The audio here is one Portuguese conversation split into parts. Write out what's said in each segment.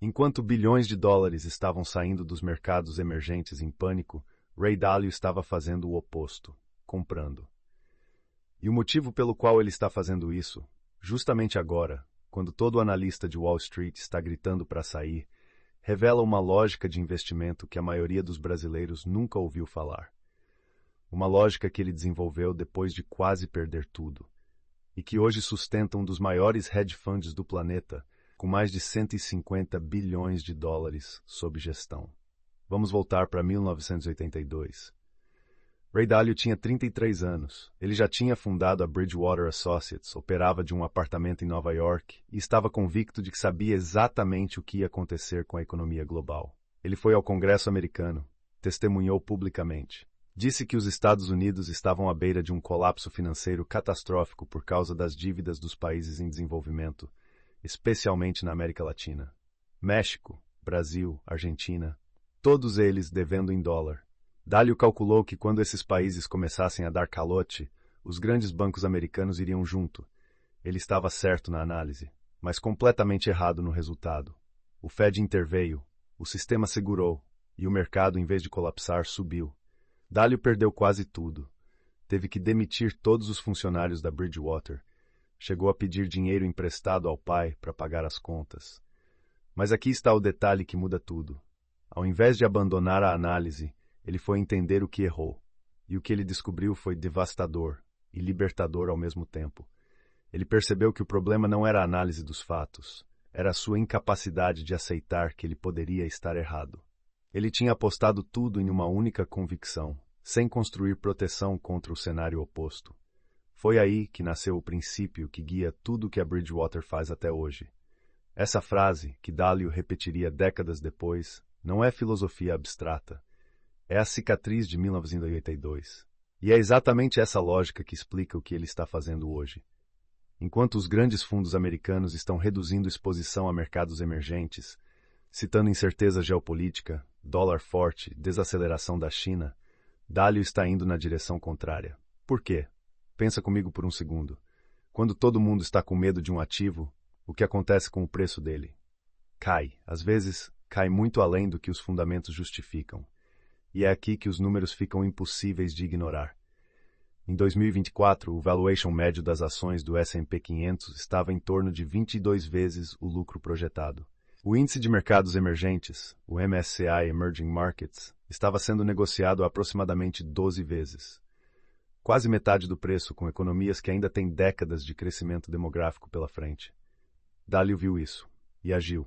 Enquanto bilhões de dólares estavam saindo dos mercados emergentes em pânico, Ray Dalio estava fazendo o oposto, comprando. E o motivo pelo qual ele está fazendo isso, justamente agora, quando todo analista de Wall Street está gritando para sair, revela uma lógica de investimento que a maioria dos brasileiros nunca ouviu falar. Uma lógica que ele desenvolveu depois de quase perder tudo, e que hoje sustenta um dos maiores hedge funds do planeta, com mais de 150 bilhões de dólares sob gestão. Vamos voltar para 1982. Ray Dalio tinha 33 anos. Ele já tinha fundado a Bridgewater Associates, operava de um apartamento em Nova York e estava convicto de que sabia exatamente o que ia acontecer com a economia global. Ele foi ao Congresso americano, testemunhou publicamente. Disse que os Estados Unidos estavam à beira de um colapso financeiro catastrófico por causa das dívidas dos países em desenvolvimento, especialmente na América Latina. México, Brasil, Argentina, todos eles devendo em dólar. Dalio calculou que quando esses países começassem a dar calote, os grandes bancos americanos iriam junto. Ele estava certo na análise, mas completamente errado no resultado. O Fed interveio, o sistema segurou, e o mercado, em vez de colapsar, subiu. Dalio perdeu quase tudo. Teve que demitir todos os funcionários da Bridgewater. Chegou a pedir dinheiro emprestado ao pai para pagar as contas. Mas aqui está o detalhe que muda tudo. Ao invés de abandonar a análise, ele foi entender o que errou. E o que ele descobriu foi devastador e libertador ao mesmo tempo. Ele percebeu que o problema não era a análise dos fatos, era a sua incapacidade de aceitar que ele poderia estar errado. Ele tinha apostado tudo em uma única convicção, sem construir proteção contra o cenário oposto. Foi aí que nasceu o princípio que guia tudo o que a Bridgewater faz até hoje. Essa frase, que Dalio repetiria décadas depois, não é filosofia abstrata. É a cicatriz de 1982. E é exatamente essa lógica que explica o que ele está fazendo hoje. Enquanto os grandes fundos americanos estão reduzindo exposição a mercados emergentes, citando incerteza geopolítica, dólar forte, desaceleração da China, Dalio está indo na direção contrária. Por quê? Pensa comigo por um segundo. Quando todo mundo está com medo de um ativo, o que acontece com o preço dele? Cai. Às vezes, cai muito além do que os fundamentos justificam. E é aqui que os números ficam impossíveis de ignorar. Em 2024, o valuation médio das ações do S&P 500 estava em torno de 22 vezes o lucro projetado. O índice de mercados emergentes, o MSCI Emerging Markets, estava sendo negociado a aproximadamente 12 vezes. Quase metade do preço, com economias que ainda têm décadas de crescimento demográfico pela frente. Dalio viu isso e agiu.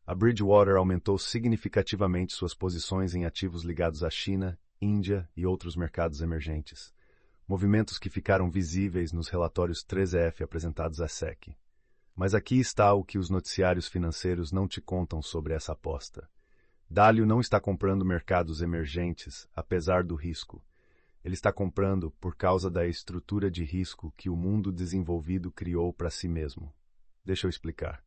A Bridgewater aumentou significativamente suas posições em ativos ligados à China, Índia e outros mercados emergentes. Movimentos que ficaram visíveis nos relatórios 3EF apresentados à SEC. Mas aqui está o que os noticiários financeiros não te contam sobre essa aposta. Dalio não está comprando mercados emergentes, apesar do risco. Ele está comprando por causa da estrutura de risco que o mundo desenvolvido criou para si mesmo. Deixa eu explicar.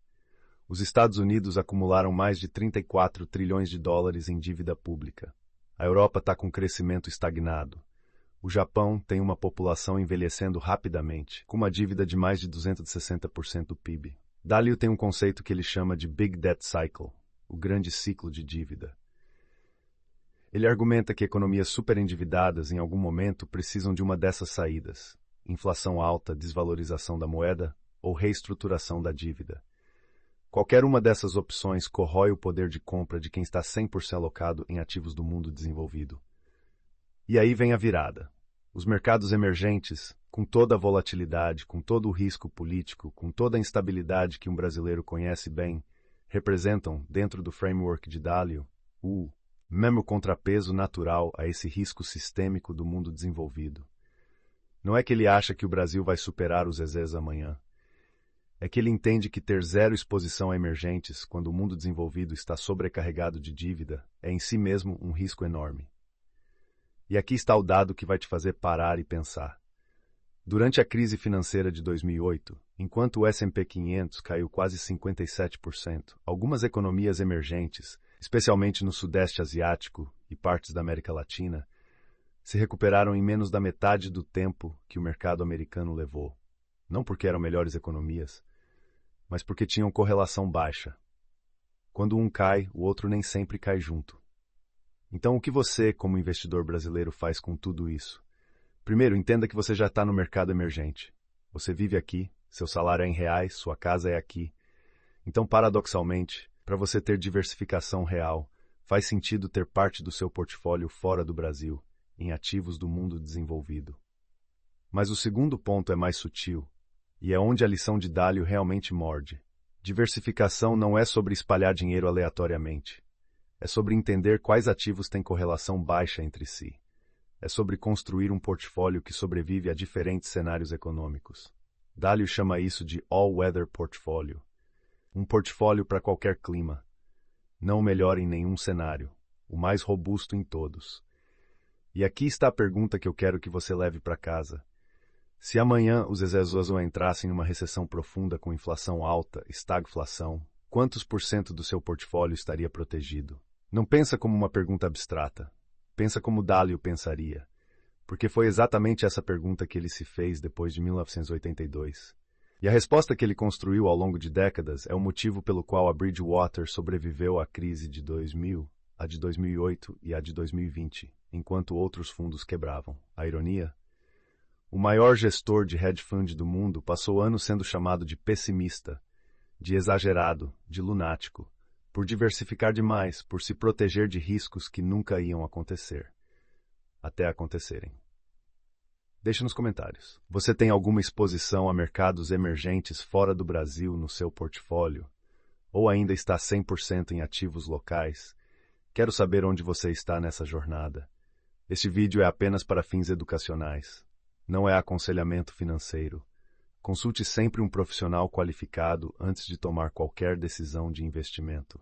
Os Estados Unidos acumularam mais de 34 trilhões de dólares em dívida pública. A Europa está com crescimento estagnado. O Japão tem uma população envelhecendo rapidamente, com uma dívida de mais de 260% do PIB. Dalio tem um conceito que ele chama de Big Debt Cycle, o grande ciclo de dívida. Ele argumenta que economias superendividadas em algum momento precisam de uma dessas saídas: inflação alta, desvalorização da moeda ou reestruturação da dívida. Qualquer uma dessas opções corrói o poder de compra de quem está 100% alocado em ativos do mundo desenvolvido. E aí vem a virada. Os mercados emergentes, com toda a volatilidade, com todo o risco político, com toda a instabilidade que um brasileiro conhece bem, representam, dentro do framework de Dalio, o mesmo contrapeso natural a esse risco sistêmico do mundo desenvolvido. Não é que ele acha que o Brasil vai superar os EZs amanhã. É que ele entende que ter zero exposição a emergentes, quando o mundo desenvolvido está sobrecarregado de dívida, é em si mesmo um risco enorme. E aqui está o dado que vai te fazer parar e pensar. Durante a crise financeira de 2008, enquanto o S&P 500 caiu quase 57%, algumas economias emergentes, especialmente no Sudeste Asiático e partes da América Latina, se recuperaram em menos da metade do tempo que o mercado americano levou. Não porque eram melhores economias, mas porque tinham correlação baixa. Quando um cai, o outro nem sempre cai junto. Então, o que você, como investidor brasileiro, faz com tudo isso? Primeiro, entenda que você já está no mercado emergente. Você vive aqui, seu salário é em reais, sua casa é aqui. Então, paradoxalmente, para você ter diversificação real, faz sentido ter parte do seu portfólio fora do Brasil, em ativos do mundo desenvolvido. Mas o segundo ponto é mais sutil, e é onde a lição de Dalio realmente morde. Diversificação não é sobre espalhar dinheiro aleatoriamente. É sobre entender quais ativos têm correlação baixa entre si. É sobre construir um portfólio que sobrevive a diferentes cenários econômicos. Dalio chama isso de all-weather portfólio. Um portfólio para qualquer clima. Não o melhor em nenhum cenário. O mais robusto em todos. E aqui está a pergunta que eu quero que você leve para casa. Se amanhã os Estados Unidos entrassem numa recessão profunda com inflação alta, estagflação, quantos por cento do seu portfólio estaria protegido? Não pensa como uma pergunta abstrata. Pensa como Dalio pensaria. Porque foi exatamente essa pergunta que ele se fez depois de 1982. E a resposta que ele construiu ao longo de décadas é o motivo pelo qual a Bridgewater sobreviveu à crise de 2000, a de 2008 e a de 2020, enquanto outros fundos quebravam. A ironia? O maior gestor de hedge fund do mundo passou anos sendo chamado de pessimista, de exagerado, de lunático, por diversificar demais, por se proteger de riscos que nunca iam acontecer, até acontecerem. Deixe nos comentários. Você tem alguma exposição a mercados emergentes fora do Brasil no seu portfólio? Ou ainda está 100% em ativos locais? Quero saber onde você está nessa jornada. Este vídeo é apenas para fins educacionais. Não é aconselhamento financeiro. Consulte sempre um profissional qualificado antes de tomar qualquer decisão de investimento.